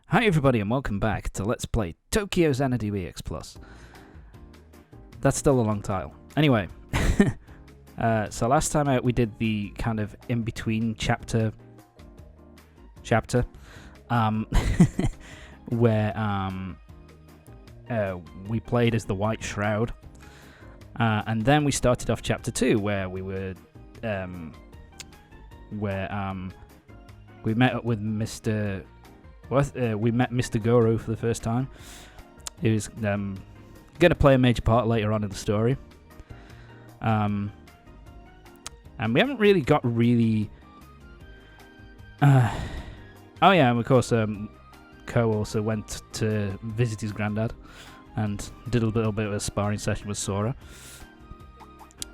Hi everybody and welcome back to Let's Play Tokyo Xanadu EX Plus. That's still a long title. Anyway, so last time out we did the kind of in-between chapter, where we played as the White Shroud, and then we started off chapter 2 where we were, we met up with Mr. We met Mr. Goro for the first time. He was going to play a major part later on in the story. And we haven't really got really... oh yeah, and of course Ko also went to visit his granddad and did a little bit of a sparring session with Sora.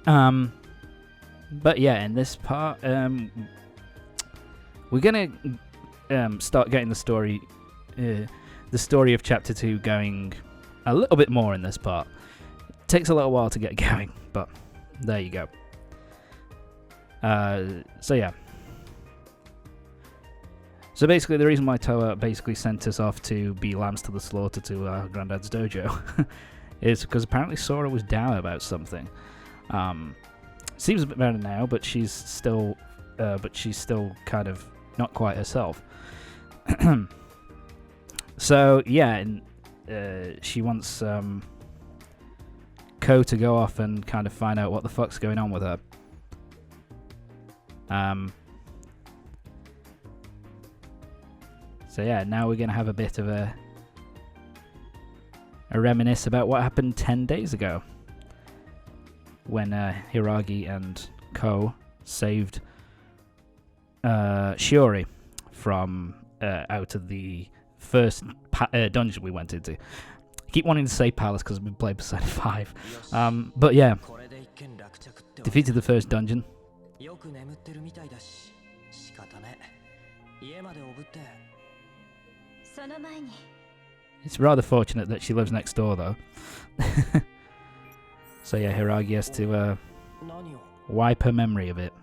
But yeah, in this part, we're going to start getting the story of chapter 2 going a little bit more in this part. It takes a little while to get going, but there you go. So yeah. So basically the reason why Towa basically sent us off to be lambs to the slaughter to Granddad's dojo is because apparently Sora was down about something. Seems a bit better now, but she's still kind of not quite herself. So yeah, and she wants Ko to go off and kind of find out what the fuck's going on with her. So yeah, now we're gonna have a bit of a reminisce about what happened 10 days ago when Hiragi and Ko saved Shiori from out of the first dungeon we went into. I keep wanting to say palace because we played Persona 5. But yeah, defeated the first dungeon. It's rather fortunate that she lives next door though. So yeah, Hiragi has to wipe her memory of it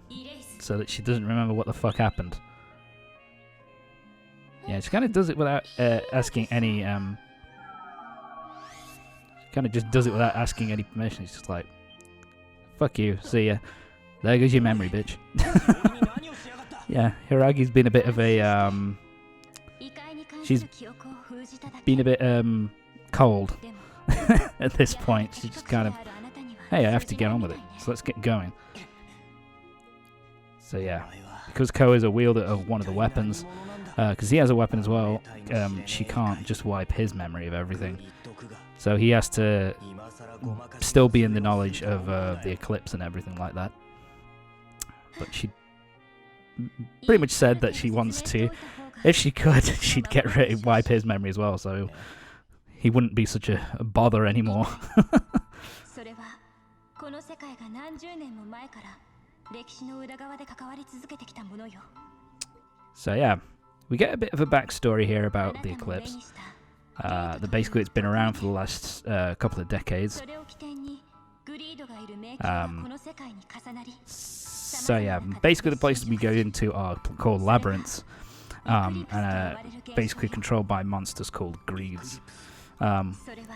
so that she doesn't remember what the fuck happened. Yeah, she kind of does it without asking any. Kind of just does it without asking any permission. It's just like, "Fuck you, see ya." There goes your memory, bitch. Yeah, Hiragi's been a bit of a she's been a bit cold at this point. She's just kind of, hey, I have to get on with it, so let's get going. So yeah, because Ko is a wielder of one of the weapons. Because he has a weapon as well, she can't just wipe his memory of everything. So he has to still be in the knowledge of the eclipse and everything like that. But she pretty much said that she wants to, if she could, she'd wipe his memory as well, so he wouldn't be such a bother anymore. So yeah. We get a bit of a backstory here about the eclipse. That basically it's been around for the last couple of decades. So yeah, basically the places we go into are called labyrinths, and basically controlled by monsters called greeds.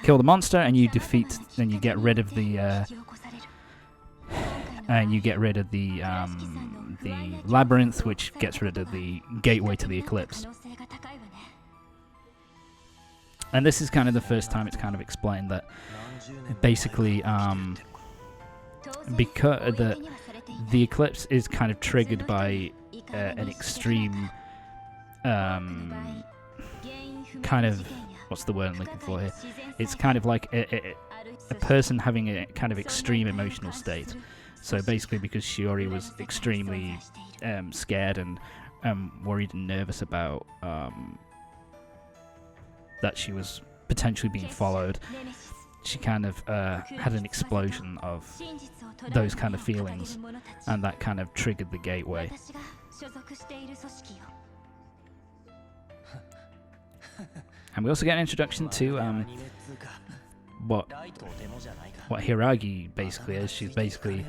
Kill the monster and you defeat, and you get rid of the labyrinth, which gets rid of the gateway to the eclipse. And this is kind of the first time it's kind of explained that basically because the eclipse is kind of triggered by an extreme kind of, what's the word I'm looking for here? It's kind of like a person having a kind of extreme emotional state. So basically because Shiori was extremely scared and worried and nervous about that she was potentially being followed, she kind of had an explosion of those kind of feelings, and that kind of triggered the gateway. And we also get an introduction to what Hiragi basically is. She's basically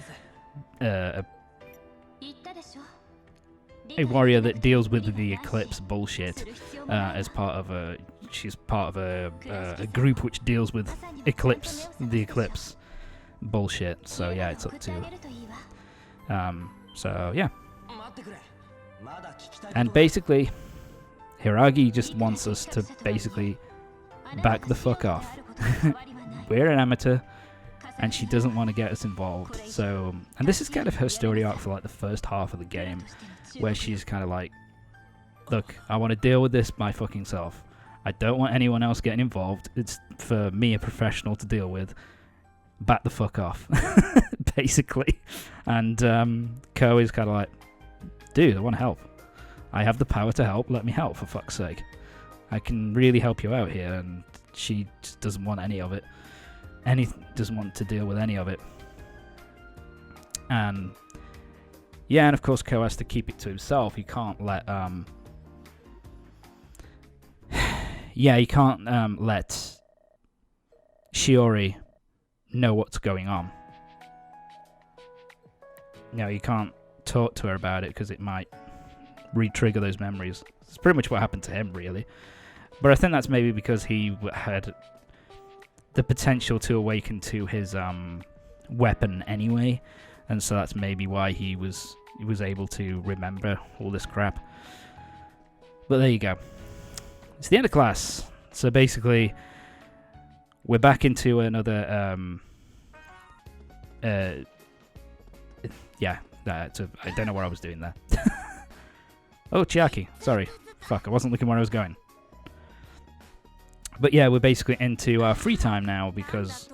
a warrior that deals with the eclipse bullshit as part of a. She's part of a group which deals with the eclipse bullshit. So yeah, it's up to. So yeah. And basically, Hiragi just wants us to basically back the fuck off. We're an amateur, and she doesn't want to get us involved. So, and this is kind of her story arc for like the first half of the game, where she's kind of like, look, I want to deal with this by fucking self. I don't want anyone else getting involved. It's for me, a professional, to deal with. Back the fuck off, basically. And Ko is kind of like, dude, I want to help. I have the power to help. Let me help, for fuck's sake. I can really help you out here. And she just doesn't want any of it. Doesn't want to deal with any of it. And yeah, and of course Ko has to keep it to himself. He can't let he can't let Shiori know what's going on. No, you can't talk to her about it because it might re-trigger those memories. It's pretty much what happened to him, really. But I think that's maybe because he had the potential to awaken to his weapon anyway, and so that's maybe why he was able to remember all this crap. But there you go. It's the end of class. So basically, we're back into another I don't know where I was doing there. Oh, Chiaki. Sorry. Fuck, I wasn't looking where I was going. But yeah, we're basically into our free time now because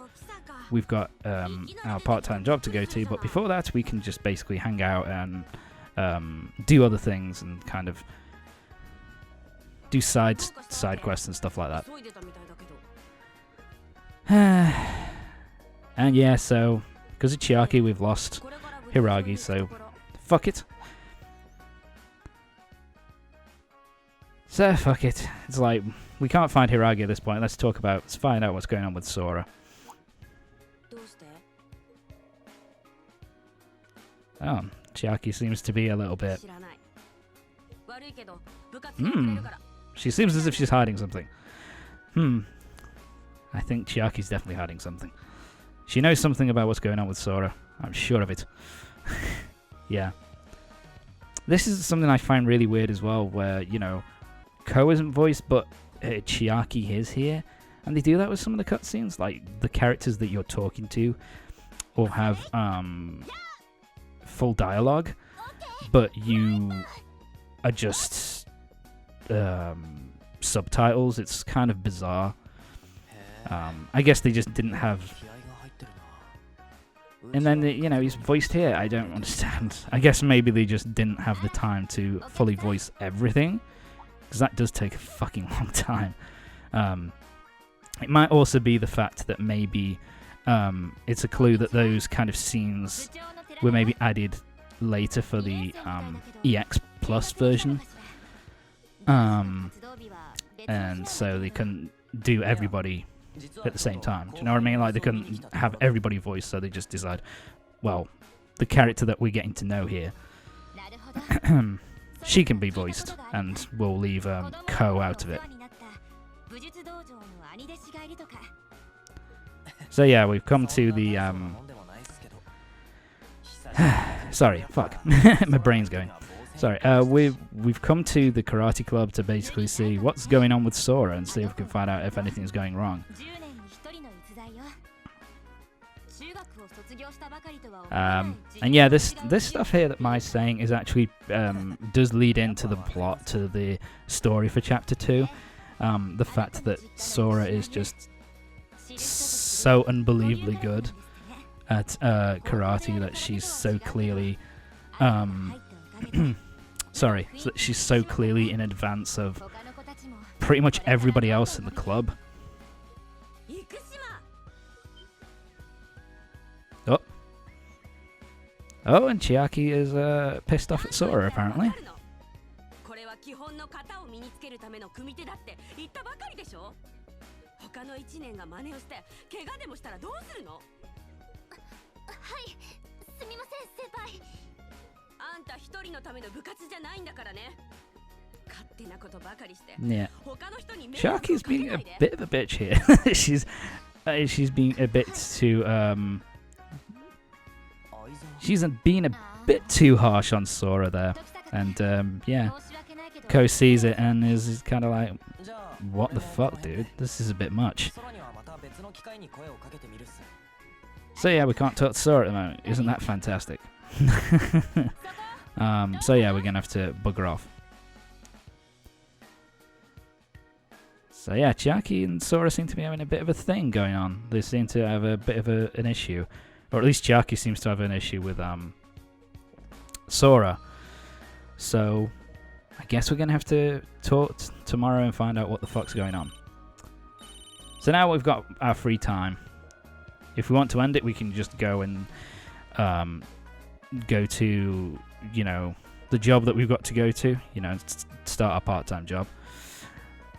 we've got our part-time job to go to. But before that, we can just basically hang out and do other things and kind of do side quests and stuff like that. And yeah, so because of Chiaki, we've lost Hiragi, so fuck it. So fuck it. It's like we can't find Hiragi at this point. Let's find out what's going on with Sora. Oh, Chiaki seems to be a little bit. She seems as if she's hiding something. I think Chiaki's definitely hiding something. She knows something about what's going on with Sora. I'm sure of it. Yeah. This is something I find really weird as well, where, you know, Ko isn't voiced, but Chiaki is here. And they do that with some of the cutscenes. Like, the characters that you're talking to will have full dialogue, but you adjust subtitles. It's kind of bizarre. I guess they just didn't have... And then, you know, he's voiced here. I don't understand. I guess maybe they just didn't have the time to fully voice everything, because that does take a fucking long time. It might also be the fact that maybe it's a clue that those kind of scenes were maybe added later for the EX Plus version. And so they couldn't do everybody at the same time. Do you know what I mean? Like, they couldn't have everybody voiced, so they just decide, well, the character that we're getting to know here, she can be voiced, and we'll leave Ko out of it. So yeah, we've come to the sorry, fuck. My brain's going. Sorry, we've come to the karate club to basically see what's going on with Sora and see if we can find out if anything's going wrong. And yeah, this stuff here that Mai's saying is actually does lead into the plot, to the story for Chapter 2. The fact that Sora is just so unbelievably good at karate that she's so clearly sorry, so that she's so clearly in advance of pretty much everybody else in the club. Oh, and Chiaki is pissed off at Sora, apparently. Yeah. Chiaki's being a bit of a bitch here. she's being a bit too she's being a bit too harsh on Sora there, and yeah, Ko sees it and is kind of like, what the fuck, dude? This is a bit much. So yeah, we can't talk to Sora at the moment. Isn't that fantastic? So yeah, we're gonna have to bugger off. So yeah, Chiaki and Sora seem to be having a bit of a thing going on. They seem to have a bit of an issue. Or at least Chiaki seems to have an issue with Sora. So I guess we're going to have to talk tomorrow and find out what the fuck's going on. So now we've got our free time. If we want to end it, we can just go and go to, you know, the job that we've got to go to. You know, start our part-time job.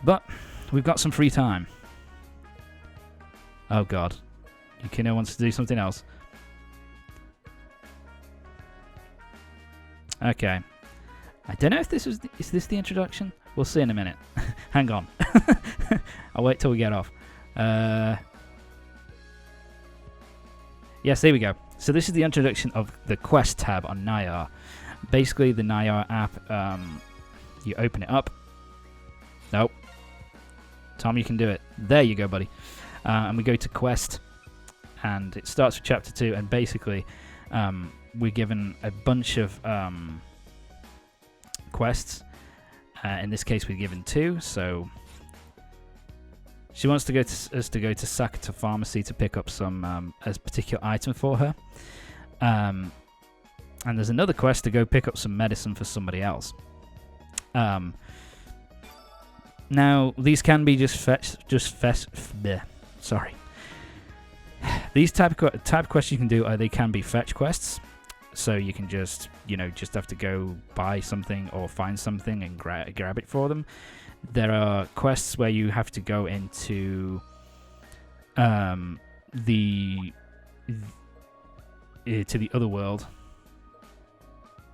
But we've got some free time. Oh god. Yukino wants to do something else. Okay. I don't know if this is this the introduction? We'll see in a minute. Hang on. I'll wait till we get off. Yes, there we go. So this is the introduction of the Quest tab on Nayar. Basically, the Nayar app, you open it up. Nope. Tom, you can do it. There you go, buddy. And we go to Quest, and it starts with Chapter 2, and basically, we're given a bunch of quests. In this case, we're given 2, so she wants to go to us to go to Sakata Pharmacy to pick up some a particular item for her. And there's another quest to go pick up some medicine for somebody else. Now, these can be sorry. These type of quests you can do, they can be fetch quests. So you can just have to go buy something or find something and grab it for them. There are quests where you have to go into to the other world.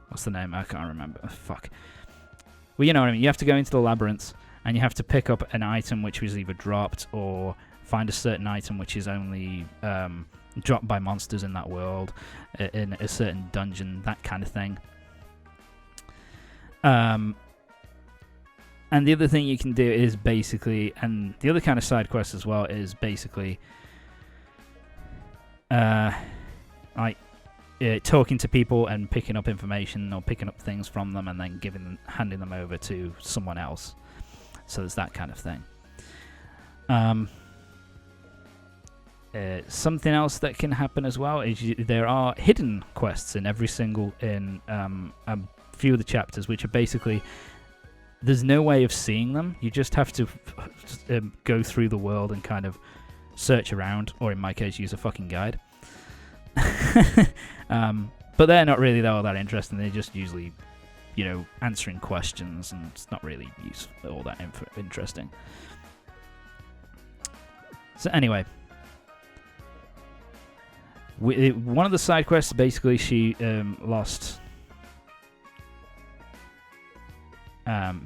What's the name? I can't remember. Fuck. Well, you know what I mean. You have to go into the labyrinth and you have to pick up an item which was either dropped or find a certain item which is only dropped by monsters in that world, in a certain dungeon, that kind of thing. And the other thing you can do is basically, and the other kind of side quest as well is basically talking to people and picking up information or picking up things from them and then handing them over to someone else. So there's that kind of thing. Something else that can happen as well is there are hidden quests in every single a few of the chapters, which are basically there's no way of seeing them. You just have to go through the world and kind of search around, or in my case, use a fucking guide. But they're not really all that interesting. They're just usually, answering questions, and it's not really all that interesting. So anyway, one of the side quests, basically, she lost.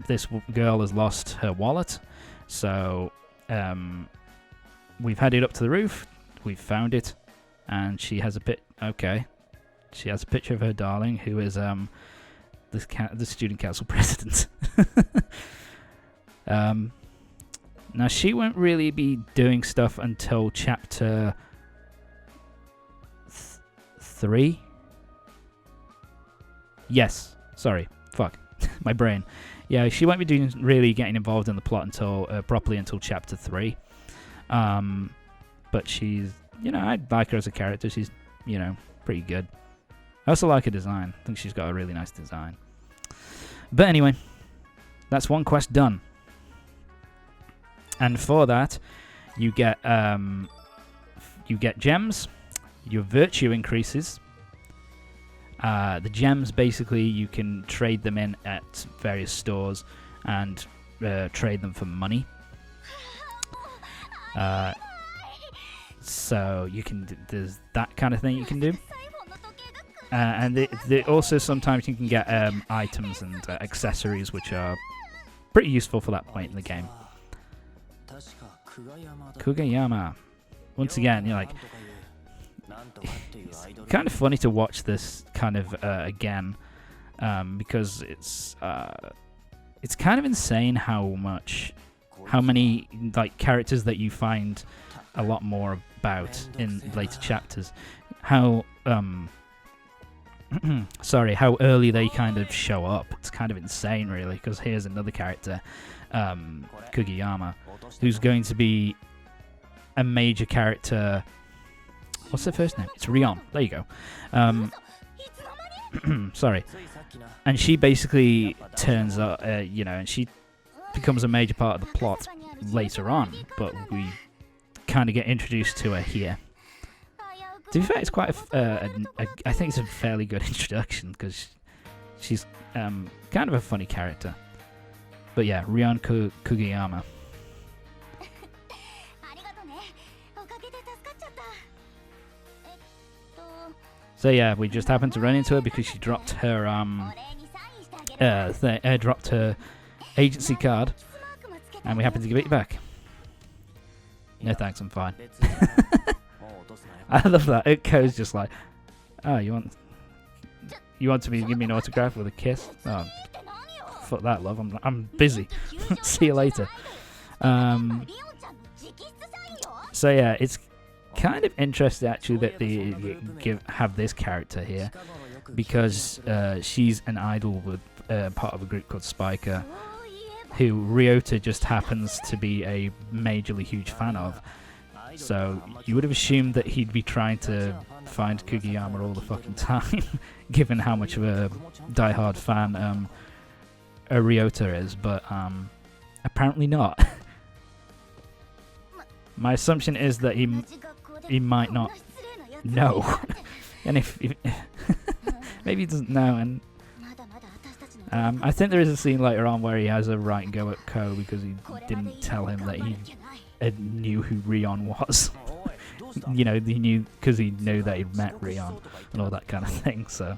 This girl has lost her wallet, so we've headed up to the roof. We've found it, and she has a She has a picture of her darling, who is the student council president. Now she won't really be doing stuff until chapter 3. Yes, sorry, fuck, my brain. Yeah, she won't be really getting involved in the plot until properly until chapter 3. But she's, I like her as a character. She's, pretty good. I also like her design. I think she's got a really nice design. But anyway, that's one quest done. And for that, you get gems. Your virtue increases. The gems, basically, you can trade them in at various stores and trade them for money. So you can there's that kind of thing you can do. And also sometimes you can get items and accessories which are pretty useful for that point in the game. Kugayama. Once again, you're like, it's kind of funny to watch this kind of again, because it's kind of insane how many like characters that you find a lot more about in later chapters. How how early they kind of show up. It's kind of insane, really, because here's another character, Kugiyama, who's going to be a major character. What's their first name? It's Rion. There you go. Sorry. And she basically turns up, and she becomes a major part of the plot later on, but we kind of get introduced to her here. To be fair, it's quite I think it's a fairly good introduction, because she's kind of a funny character. But yeah, Rion Kugiyama. So yeah, we just happened to run into her because she dropped her dropped her agency card, and we happened to give it back. No thanks, I'm fine. I love that. Itko's just like, oh, you want to give me an autograph with a kiss? Oh, fuck that, love. I'm busy. See you later. So yeah, it's kind of interesting actually that they have this character here, because she's an idol with part of a group called Spiker, who Ryota just happens to be a majorly huge fan of. So you would have assumed that he'd be trying to find Kugiyama all the fucking time, given how much of a diehard fan Ryota is, but apparently not. My assumption is that he might not know, and if maybe he doesn't know. And I think there is a scene later on where he has a right go at Ko because he didn't tell him that he knew who Rion was. He knew because he knew that he'd met Rion and all that kind of thing. So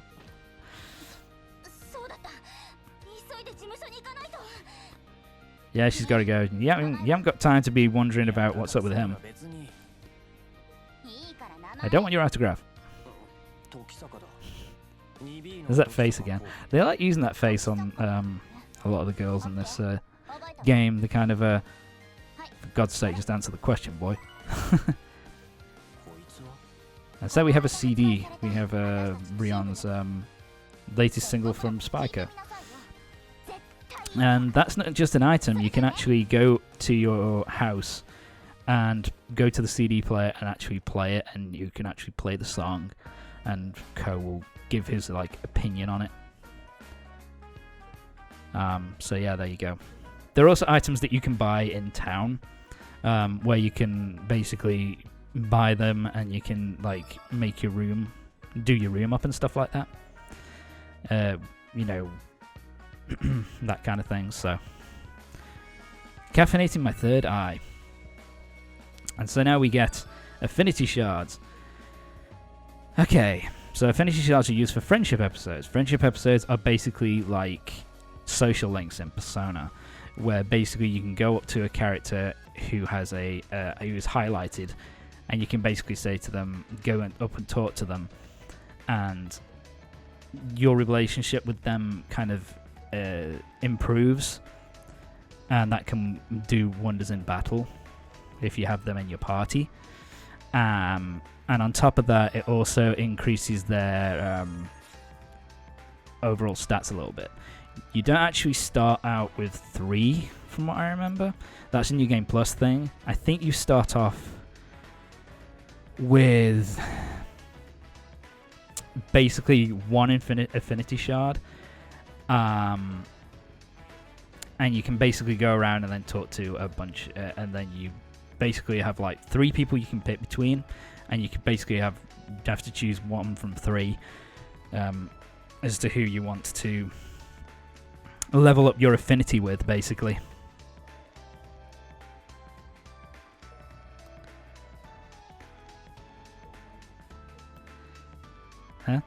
yeah, she's got to go. You haven't got time to be wondering about what's up with him. I don't want your autograph. There's that face again. They like using that face on a lot of the girls in this game. The kind of, for God's sake, just answer the question, boy. And so we have a CD. We have Rion's latest single from Spiker. And that's not just an item. You can actually go to your house and go to the CD player and actually play it, and you can actually play the song, and Ko will give his opinion on it. So yeah, there you go. There are also items that you can buy in town, where you can basically buy them and you can make your room, do your room up and stuff like that. That kind of thing. So caffeinating my third eye. And so now we get affinity shards. Okay, so affinity shards are used for friendship episodes. Friendship episodes are basically like social links in Persona, where basically you can go up to a character who has who is highlighted, and you can basically say to them, go up and talk to them, and your relationship with them kind of improves, and that can do wonders in battle if you have them in your party. And on top of that, it also increases their overall stats a little bit. You don't actually start out with 3, from what I remember. That's a New Game Plus thing. I think you start off with basically 1 affinity shard. And you can basically go around and then talk to a bunch, and then you basically have 3 people you can pick between, and you can basically have to choose 1 from 3 as to who you want to level up your affinity with, basically. Huh?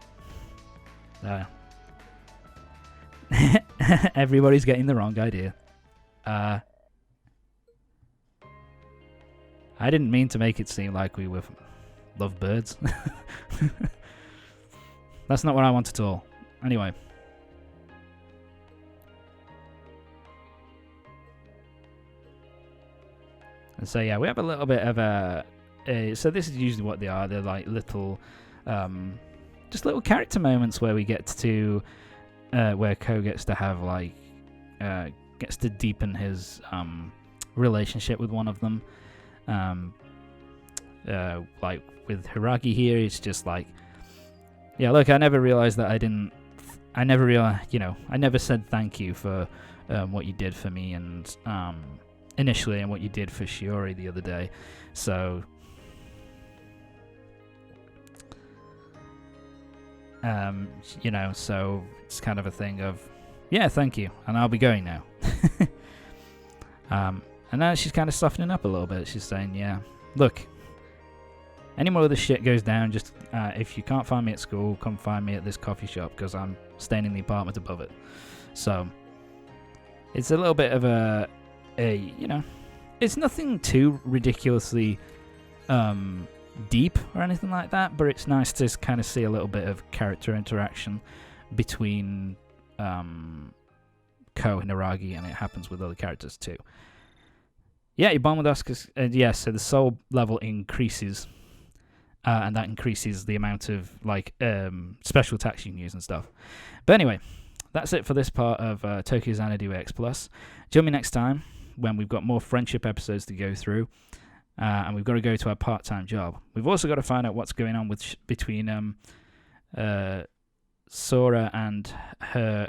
Everybody's getting the wrong idea. I didn't mean to make it seem like we were lovebirds. That's not what I want at all. Anyway. And so yeah, we have a little bit of so this is usually what they are. They're like little, just little character moments where we get to, where Ko gets to have like, gets to deepen his relationship with one of them. Like with Hiragi here, it's just like, yeah, look, I never realized that I never said thank you for what you did for me and initially and what you did for Shiori the other day. So so it's kind of a thing of, yeah, thank you, and I'll be going now. And now she's kind of softening up a little bit. She's saying, yeah, look, any more of this shit goes down, just if you can't find me at school, come find me at this coffee shop, because I'm staying in the apartment above it. So it's a little bit of a it's nothing too ridiculously deep or anything like that, but it's nice to kind of see a little bit of character interaction between Ko and Hiragi, and it happens with other characters too. Yeah, you bond with us because, so the soul level increases, and that increases the amount of like special attacks you can use and stuff. But anyway, that's it for this part of Tokyo Xanadu EX Plus. Join me next time when we've got more friendship episodes to go through, and we've got to go to our part-time job. We've also got to find out what's going on with between Sora and her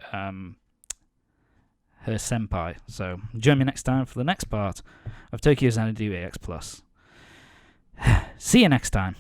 senpai. So join me next time for the next part of Tokyo Xanadu EX Plus. See you next time.